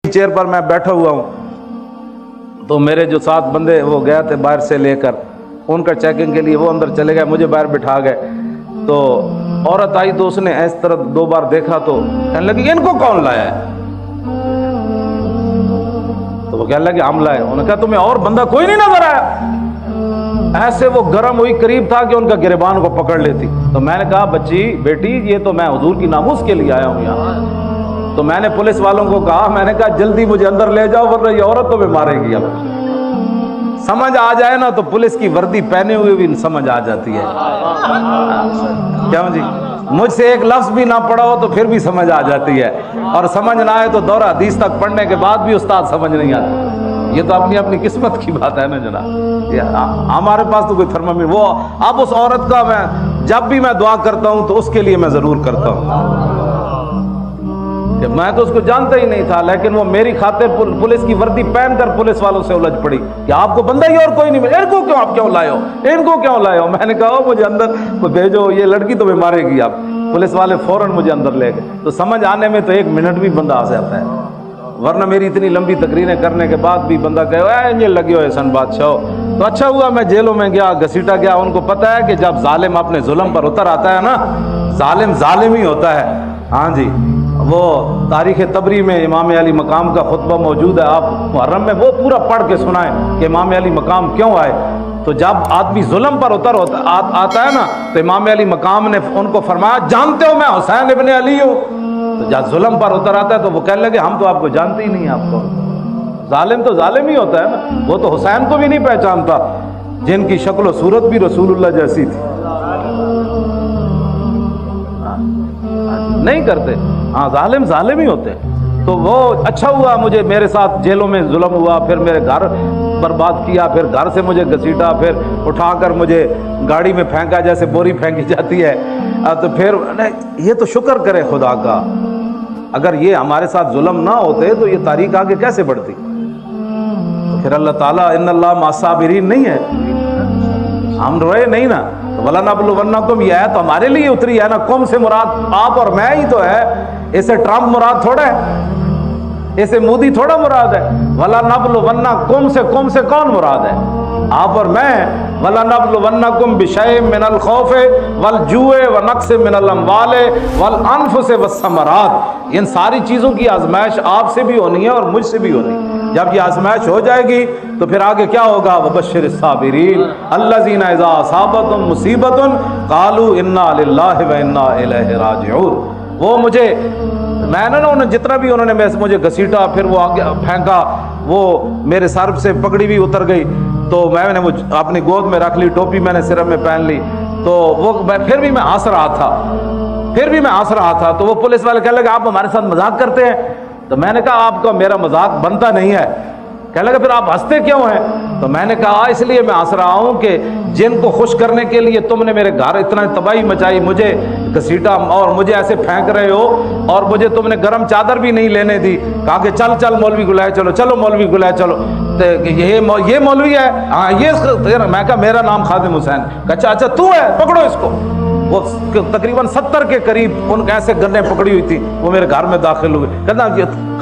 Chair پر میں بیٹھا ہوا ہوں تو میرے جو 7 بندے وہ گئے تھے باہر سے لے کر، ان کا چیکنگ کے لیے وہ اندر چلے گئے، مجھے باہر بٹھا گئے۔ تو عورت آئی تو اس نے اس طرح 2 بار دیکھا تو کہنے لگی ان کو کون لایا ہے؟ تو وہ کہنے لگے ہم لائے۔ انہوں نے کہا تمہیں اور بندہ کوئی نہیں نظر آیا؟ ایسے وہ گرم ہوئی، قریب تھا کہ ان کا گریبان کو پکڑ لیتی۔ تو میں نے کہا بچی بیٹی یہ تو میں حضور کی ناموس کے لیے آیا ہوں یہاں۔ تو میں نے پولیس والوں کو کہا، میں نے کہا جلدی مجھے اندر لے جاؤ ورنہ یہ عورت تو میں مارے گی۔ اب سمجھ آ جائے نا تو پولیس کی وردی پہنے ہوئے بھی سمجھ آ جاتی ہے، کیوں جی؟ مجھ سے ایک لفظ بھی نہ پڑھا ہو تو پھر بھی سمجھ آ جاتی ہے، اور سمجھ نہ آئے تو دورہ حدیث تک پڑھنے کے بعد بھی استاد سمجھ نہیں آتی۔ یہ تو اپنی اپنی قسمت کی بات ہے نا جناب، ہمارے پاس تو کوئی تھرمامیٹر وہ اب اس عورت کا میں جب بھی میں دعا کرتا ہوں تو اس کے لیے میں ضرور کرتا ہوں کہ میں تو اس کو جانتا ہی نہیں تھا، لیکن وہ میری خاطر پولیس کی وردی پہن کر پولیس والوں سے الجھ پڑی کہ آپ کو بندہ ہی اور کوئی نہیں ملا، ان کو کیوں آپ کیوں لائے ہو، ان کو کیوں لائے ہو؟ میں نے کہا مجھے اندر بھیجو، یہ لڑکی تو میں مارے گی آپ۔ پولیس والے فوراً مجھے اندر لے گئے۔ تو سمجھ آنے میں تو 1 منٹ بھی بندہ آ جاتا ہے، ورنہ میری اتنی لمبی تقریریں کرنے کے بعد بھی بندہ کہے یہ لگے ہوئے سن بادشاہ۔ تو اچھا ہوا میں جیلوں میں گیا، گھسیٹا گیا۔ ان کو پتہ ہے کہ جب ظالم اپنے ظلم پر اتر آتا ہے نا، ظالم ظالم ہی ہوتا ہے۔ ہاں جی، وہ تاریخ طبری میں امام علی مقام کا خطبہ موجود ہے، آپ محرم میں وہ پورا پڑھ کے سنائیں کہ امام علی مقام کیوں آئے۔ تو جب آدمی ظلم پر آتا ہے نا تو امام علی مقام نے ان کو فرمایا جانتے ہو میں حسین ابن علی ہوں؟ تو جب ظلم پر اتر آتا ہے تو وہ کہنے لگے ہم تو آپ کو جانتے ہی نہیں ہیں، آپ کو ظالم تو ظالم ہی ہوتا ہے نا۔ وہ تو حسین کو بھی نہیں پہچانتا جن کی شکل و صورت بھی رسول اللہ جیسی تھی، نہیں کرتے۔ ہاں ظالم ظالم ہی ہوتے ہیں۔ تو وہ اچھا ہوا مجھے میرے ساتھ جیلوں میں ظلم ہوا، پھر میرے گھر برباد کیا، پھر گھر سے مجھے گھسیٹا، پھر اٹھا کر مجھے گاڑی میں پھینکا جیسے بوری پھینکی جاتی ہے۔ تو پھر یہ تو شکر کرے خدا کا، اگر یہ ہمارے ساتھ ظلم نہ ہوتے تو یہ تاریخ آگے کیسے بڑھتی؟ تو پھر اللہ تعالیٰ ان اللہ مع الصابرین نہیں ہے، ہم روئے نہیں نا۔ وَلَنَبْلُوَنَّكُمْ یہ آیت تو ہمارے لیے اتری ہے نا، قوم سے مراد آپ اور میں ہی تو ہے، اسے ٹرمپ مراد تھوڑا ہے، اسے مودی تھوڑا مراد ہے۔ وَلَنَبْلُوَنَّكُمْ سے قوم سے کون مراد ہے؟ آپ اور میں۔ وَلَنَبْلُوَنَّكُمْ بِشَيْءٍ مِّنَ الْخَوْفِ وَالْجُوعِ وَنَقْصٍ مِّنَ الْأَمْوَالِ وَالْأَنفُسِ وَالثَّمَرَاتِ، ان ساری چیزوں کی آزمائش آپ سے بھی ہونی ہے اور مجھ سے بھی ہونی ہے۔ جب یہ آزمائش ہو جائے گی تو پھر آگے کیا ہوگا؟ وَبَشِّرِ الصَّابِرِينَ الَّذِينَ إِذَا أَصَابَتْهُمْ مُصِيبَةٌ قَالُوا إِنَّا لِلَّهِ وَإِنَّا إِلَيْهِ راجعون۔ وہ مجھے میں نے نا جتنا بھی انہوں نے مجھے گھسیٹا، پھر وہ آگے پھینکا، وہ میرے سر سے پگڑی بھی اتر گئی، تو میں نے وہ اپنی گود میں رکھ لی، ٹوپی میں نے سر میں پہن لی، تو وہ پھر بھی میں ہنس رہا تھا، تو وہ پولیس والے کہنے لگے آپ ہمارے ساتھ مذاق کرتے ہیں؟ تو میں نے کہا آپ کا میرا مذاق بنتا نہیں ہے۔ کہنے لگا پھر آپ ہنستے کیوں ہیں؟ تو میں نے کہا اس لیے میں ہنس رہا ہوں کہ جن کو خوش کرنے کے لیے تم نے میرے گھر اتنا تباہی مچائی، مجھے گھسیٹا اور مجھے ایسے پھینک رہے ہو، اور مجھے تم نے گرم چادر بھی نہیں لینے دی، کہا کہ چل مولوی کو لائے چلو، چلو مولوی کو لائے چلو، یہ مولوی ہے؟ ہاں یہ۔ میں کہا میرا نام خادم حسین۔ کہا اچھا تو ہے، پکڑو اس کو۔ وہ تقریباً 70 کے قریب ان ایسے گنیں پکڑی ہوئی تھی، وہ میرے گھر میں داخل ہوئے۔ کہتا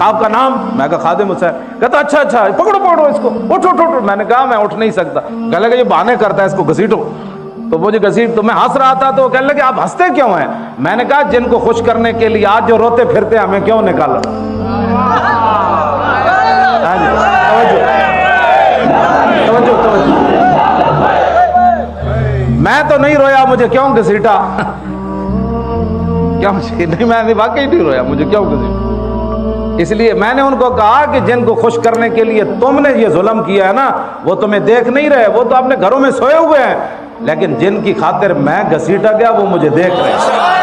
آپ کا نام؟ میں کہا خادم حسین۔ کہتا اچھا پکڑو اس کو، اٹھو۔ میں نے کہا میں اٹھ نہیں سکتا۔ کہنے لگا یہ بہانے کرتا ہے، اس کو گھسیٹو۔ تو مجھے تو میں ہنس رہا تھا، تو وہ کہنے لگے آپ ہنستے کیوں ہیں؟ میں نے کہا جن کو خوش کرنے کے لیے آج جو روتے پھرتے ہمیں کیوں نکالا؟ توجہ۔ میں تو نہیں رویا، مجھے کیوں گھسیٹا؟ کیوں نہیں؟ میں واقعی نہیں رویا، مجھے کیوں گھسیٹا؟ اس لیے میں نے ان کو کہا کہ جن کو خوش کرنے کے لیے تم نے یہ ظلم کیا ہے نا، وہ تمہیں دیکھ نہیں رہے، وہ تو اپنے گھروں میں سوئے ہوئے ہیں، لیکن جن کی خاطر میں گھسیٹا گیا وہ مجھے دیکھ رہے ہیں۔